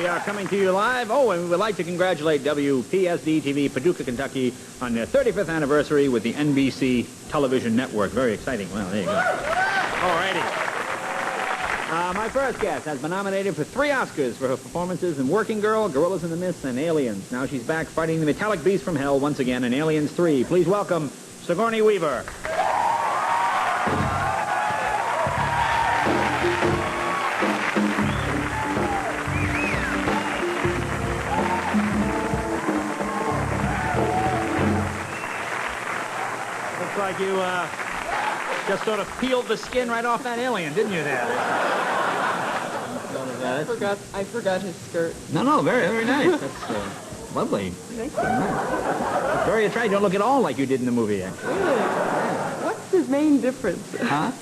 We are coming to you live. Oh, and we would like to congratulate WPSD-TV, Paducah, Kentucky, on their 35th anniversary with the NBC television network. Very exciting. Well, there you go. All righty. My first guest has been nominated for 3 Oscars for her performances in Working Girl, Gorillas in the Mist, and Aliens. Now she's back fighting the metallic beast from hell once again in Aliens 3. Please welcome Sigourney Weaver. Looks like you just sort of peeled the skin right off that alien, didn't you there? I forgot his skirt. No, very, very nice. That's lovely. Thank you. It's very attractive. You don't look at all like you did in the movie, actually. Really? What's the main difference? Huh?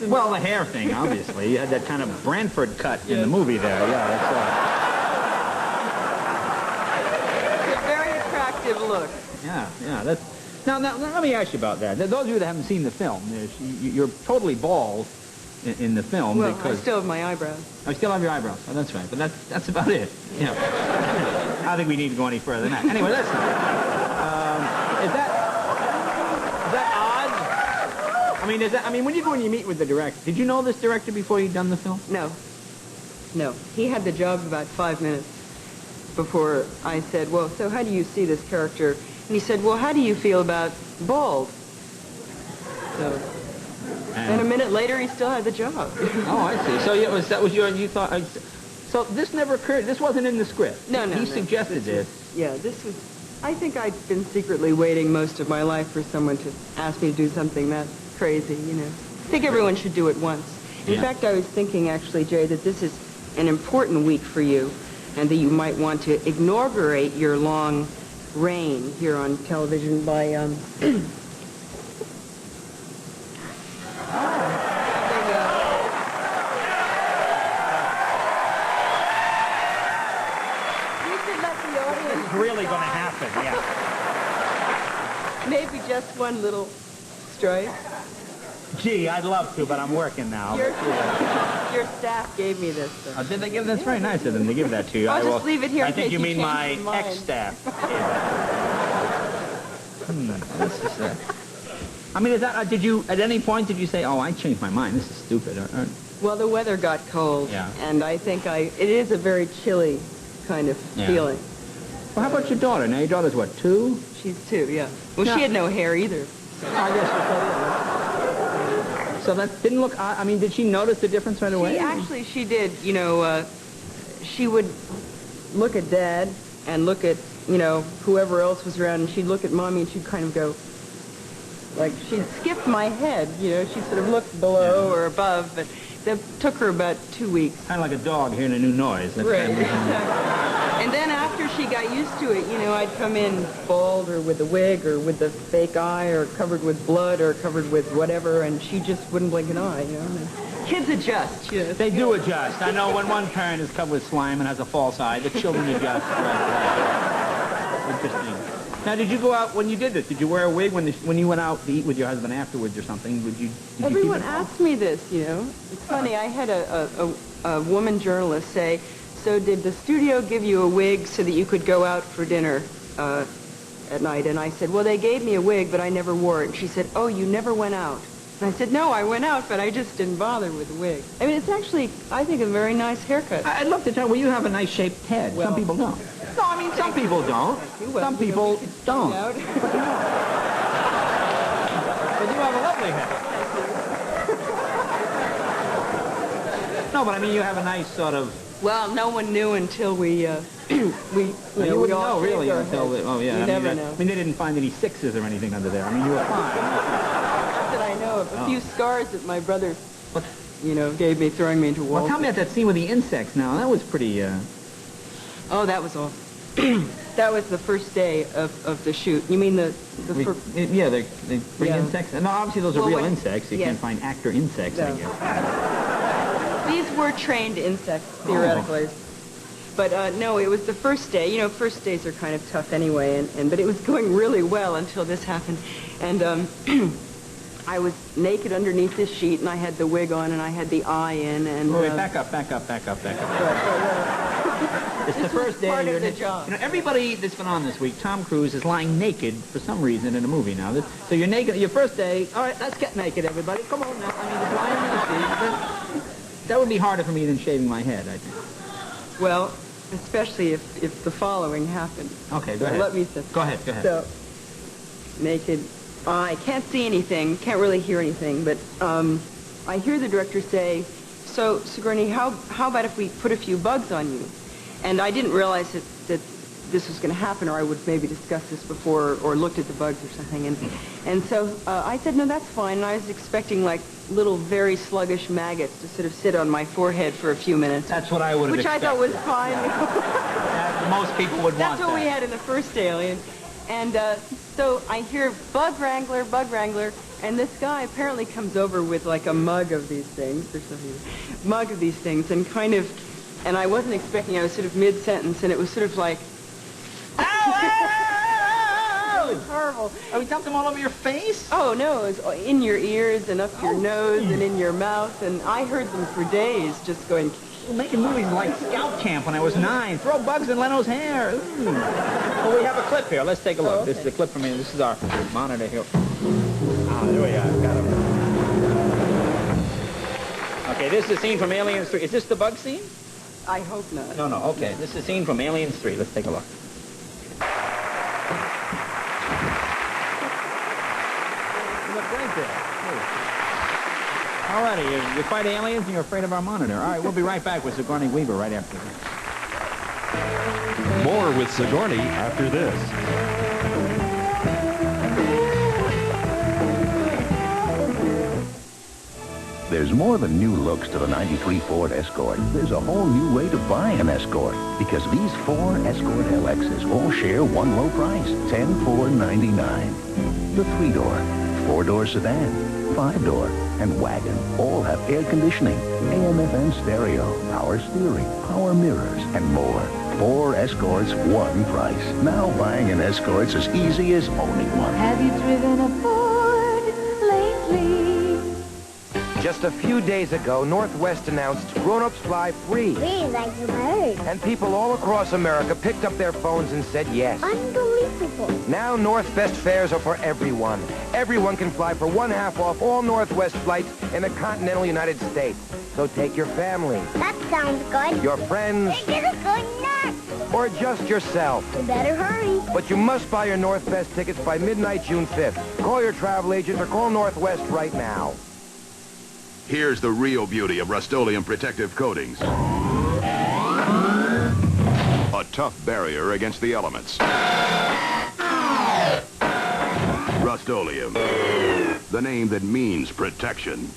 Well, the hair thing, obviously. You had that kind of Branford cut in the movie there. Yeah, that's It's a very attractive look. Yeah, that's... Now, let me ask you about that. Those of you that haven't seen the film, you're totally bald in the film. Well, because... I still have my eyebrows. I still have your eyebrows. Oh, that's right. But that's about it. Yeah. I don't think we need to go any further than that. Anyway, listen. Is that odd? I mean, when you go and you meet with the director, did you know this director before you'd done the film? No. He had the job about 5 minutes before I said, well, so how do you see this character? And he said, well, how do you feel about bald? So... And a minute later, he still had the job. Oh, I see. So you thought... So this never occurred. This wasn't in the script. No. He suggested this. Yeah, this was... I think I'd been secretly waiting most of my life for someone to ask me to do something that crazy, you know. I think everyone should do it once. In fact, I was thinking, actually, Jay, that this is an important week for you, and that you might want to inaugurate your long reign here on television by... Really going to happen, yeah. Maybe just one little stripe. Gee, I'd love to, but I'm working now. Your staff gave me this. So. Did they give that's very nice of them to give that to you. I'll just leave it here. I think you mean my your mind. ex-staff. I mean, is that? Did you at any point did you say, "Oh, I changed my mind. This is stupid"? Or... Well, the weather got cold, and I think it is a very chilly kind of feeling. Well, how about your daughter? Now, your daughter's what, 2? She's 2, yeah. Well, she had no hair either. So. I guess so that didn't look... I mean, did she notice the difference right away? She did. You know, she would look at Dad and look at, you know, whoever else was around, and she'd look at Mommy, and she'd kind of go... Like, she'd skip my head, you know. She sort of looked below or above, but that took her about 2 weeks. Kind of like a dog hearing a new noise. That's right, exactly. And then after she got used to it, you know, I'd come in bald or with a wig or with the fake eye or covered with blood or covered with whatever, and she just wouldn't blink an eye, you know. And kids adjust, you know. They do adjust. I know when one parent is covered with slime and has a false eye, the children adjust. Right. Interesting. Now, did you go out, when you did this, did you wear a wig when you went out to eat with your husband afterwards or something? Everyone asked me this, you know. It's funny, I had a woman journalist say, so did the studio give you a wig so that you could go out for dinner at night? And I said, well, they gave me a wig, but I never wore it. And she said, oh, you never went out. And I said, no, I went out, but I just didn't bother with the wig. I mean, it's actually, I think, a very nice haircut. I'd love to tell you, well, you have a nice shaped head. Well, some people don't. No, I mean, some people don't. Some people don't. But you have a lovely head. No, but I mean, you have a nice sort of... Well, no one knew until we you wouldn't know, really, until... You never know. I mean, they didn't find any 6s or anything under there. I mean, you were fine. Not that I know of. A few scars that my brother, you know, gave me throwing me into walls. Well, tell me about that scene with the insects now. That was pretty... Oh, that was awful. That was the first day of the shoot. You mean the first... Yeah, they bring insects. No, obviously those are real insects. You can't find actor insects, I guess. These were trained insects, theoretically. But no, it was the first day. You know, first days are kind of tough anyway, but it was going really well until this happened. And I was naked underneath this sheet, and I had the wig on, and I had the eye in, and... Wait, back up. It's the first day part of of your the job. You know, everybody that's been on this week, Tom Cruise is lying naked for some reason in a movie now. So you're naked. Your first day. All right, let's get naked, everybody. Come on now. I mean, just lying in the street. That would be harder for me than shaving my head, I think. Well, especially if the following happened. Okay, go ahead. Let me say. Go ahead. So, naked. I can't see anything, can't really hear anything, but I hear the director say, so, Sigourney, how about if we put a few bugs on you? And I didn't realize that this was going to happen, or I would maybe discuss this before or looked at the bugs or something. And so I said, no, that's fine. And I was expecting, like, little, very sluggish maggots to sort of sit on my forehead for a few minutes. That's what I would have expected. Which I thought was fine. Most people would want that. That's what we had in the first Alien. And so I hear bug wrangler, and this guy apparently comes over with like a mug of these things, or something, and kind of, and I wasn't expecting, I was sort of mid-sentence, and it was sort of like, ow! It was horrible. Oh, we dumped them all over your face? Oh, no, it was in your ears and up your nose and in your mouth, and I heard them for days just going, We're making movies like Scout Camp when I was 9. Throw bugs in Leno's hair. Well, we have a clip here. Let's take a look. Oh, okay. This is a clip from me. This is our monitor here. There we are. Got him. Okay, this is a scene from Aliens 3. Is this the bug scene? I hope not. No. Okay, this is a scene from Aliens 3. Let's take a look. You look great there. All righty, you fight aliens and you're afraid of our monitor. All right, we'll be right back with Sigourney Weaver right after this. More with Sigourney after this. There's more than new looks to the 93 Ford Escort. There's a whole new way to buy an Escort, because these 4 Escort LXs all share one low price, $10,499. The 3-door, 4-door sedan, 5-door, and wagon all have air conditioning, AM/FM stereo, power steering, power mirrors, and more. 4 Escorts, one price. Now buying an Escort's as easy as owning one. Have you driven a Ford lately? Just a few days ago, Northwest announced grown-ups fly free. Free like a bird. And people all across America picked up their phones and said yes. Unbelievable. Now Northwest fares are for everyone. Everyone can fly for one-half off all Northwest flights in the continental United States. So take your family, That sounds good. your friends, Get a good nut. or just yourself. You better hurry. But you must buy your Northwest tickets by midnight June 5th. Call your travel agent or call Northwest right now. Here's the real beauty of Rust-Oleum protective coatings. A tough barrier against the elements. Rust-Oleum, the name that means protection.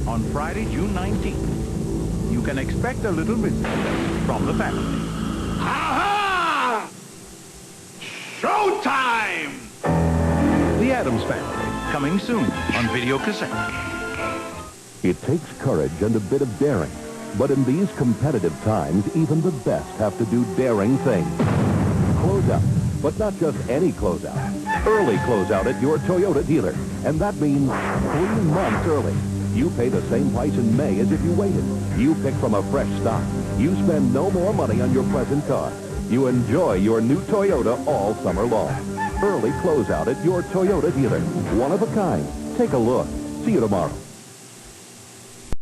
On Friday, June 19th, you can expect a little visit from the family. Ha-ha! Showtime! The Addams Family, coming soon on video cassette. It takes courage and a bit of daring. But in these competitive times, even the best have to do daring things. Closeout, but not just any closeout. Early closeout at your Toyota dealer. And that means 3 months early. You pay the same price in May as if you waited. You pick from a fresh stock. You spend no more money on your present car. You enjoy your new Toyota all summer long. Early closeout at your Toyota dealer. One of a kind. Take a look. See you tomorrow.